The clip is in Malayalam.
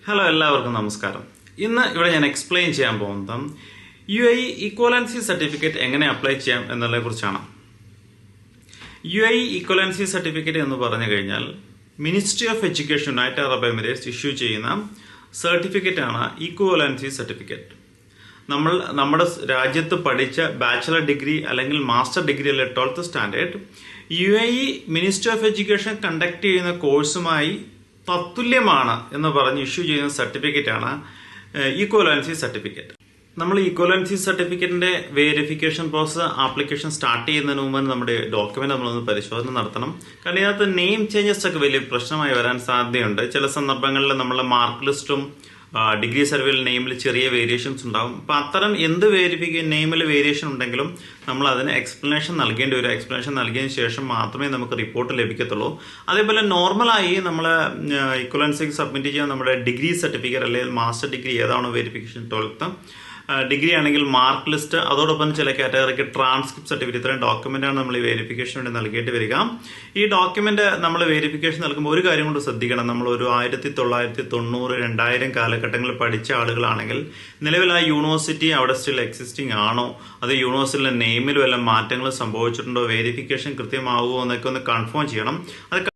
ഹലോ, എല്ലാവർക്കും നമസ്കാരം. ഇന്ന് ഇവിടെ ഞാൻ എക്സ്പ്ലെയിൻ ചെയ്യാൻ പോകുന്നത് UAE ഇക്വലൻസി സർട്ടിഫിക്കറ്റ് എങ്ങനെ അപ്ലൈ ചെയ്യാം എന്നതിനെ കുറിച്ചാണ്. UAE ഇക്വലൻസി സർട്ടിഫിക്കറ്റ് എന്ന് പറഞ്ഞു കഴിഞ്ഞാൽ ministry of education United Arab Emirates issue ചെയ്യുന്ന സർട്ടിഫിക്കറ്റ് ആണ് ഇക്വലൻസി സർട്ടിഫിക്കറ്റ്. നമ്മൾ നമ്മുടെ രാജ്യത്ത് പഠിച്ച ബാച്ചലർ ഡിഗ്രി അല്ലെങ്കിൽ മാസ്റ്റർ ഡിഗ്രി അല്ലെ 12th standard UAE ministry of education conduct ചെയ്യുന്ന കോഴ്സുമായി തത്തുല്യമാണ് എന്ന് പറഞ്ഞ് ഇഷ്യൂ ചെയ്യുന്ന സർട്ടിഫിക്കറ്റ് ആണ് ഇക്വലൻസി സർട്ടിഫിക്കറ്റ്. നമ്മൾ ഇക്വലൻസി സർട്ടിഫിക്കറ്റിന്റെ വെരിഫിക്കേഷൻ പ്രോസസ് ആപ്ലിക്കേഷൻ സ്റ്റാർട്ട് ചെയ്യുന്നതിന് മുമ്പ് നമ്മുടെ ഡോക്യുമെന്റ് നമ്മളൊന്ന് പരിശോധന നടത്തണം. കാരണം ഇതിനകത്ത് നെയിം ചേഞ്ചസ് ഒക്കെ വലിയ പ്രശ്നമായി വരാൻ സാധ്യതയുണ്ട്. ചില സന്ദർഭങ്ങളിൽ നമ്മളെ മാർക്ക് ലിസ്റ്റും ഡിഗ്രി സർവേയിൽ നെയിമിൽ ചെറിയ വേരിയേഷൻസ് ഉണ്ടാകും. അപ്പം അത്തരം എന്ത് നെയിമിൽ വേരിയേഷൻ ഉണ്ടെങ്കിലും നമ്മൾ അതിന് എക്സ്പ്ലനേഷൻ നൽകേണ്ടി വരും. എക്സ്പ്ലനേഷൻ നൽകിയതിന് ശേഷം മാത്രമേ നമുക്ക് റിപ്പോർട്ട് ലഭിക്കത്തുള്ളൂ. അതേപോലെ നോർമലായി നമ്മൾ ഇക്വലൻസിക്ക് സബ്മിറ്റ് ചെയ്യാൻ നമ്മുടെ ഡിഗ്രി സർട്ടിഫിക്കറ്റ് അല്ലെങ്കിൽ മാസ്റ്റർ ഡിഗ്രി ഏതാണോ വെരിഫിക്കേഷൻ 12th ഡിഗ്രി ആണെങ്കിൽ മാർക്ക് ലിസ്റ്റ്, അതോടൊപ്പം ചില കാറ്റഗറിക്ക് ട്രാൻസ്ക്രിപ്റ്റ് സർട്ടിഫിക്കറ്റ്, ഇത്രയും ഡോക്യുമെന്റ് ആണ് നമ്മൾ ഈ വെരിഫിക്കേഷൻ വേണ്ടി നൽകേണ്ടി വരിക. ഈ ഡോക്യുമെന്റ് നമ്മൾ വെരിഫിക്കേഷൻ നൽകുമ്പോൾ ഒരു കാര്യം കൊണ്ട് ശ്രദ്ധിക്കണം. നമ്മൾ ഒരു 1990, 2000 കാലഘട്ടങ്ങളിൽ പഠിച്ച ആളുകളാണെങ്കിൽ നിലവിൽ ആ യൂണിവേഴ്സിറ്റി അവിടെ സ്റ്റിൽ എക്സിസ്റ്റിംഗ് ആണോ, അത് യൂണിവേഴ്സിറ്റിയിലെ നെയിമിൽ വല്ല മാറ്റങ്ങൾ സംഭവിച്ചിട്ടുണ്ടോ, വെരിഫിക്കേഷൻ കൃത്യമാകുമോ എന്നൊക്കെ ഒന്ന് കൺഫേം ചെയ്യണം. അത്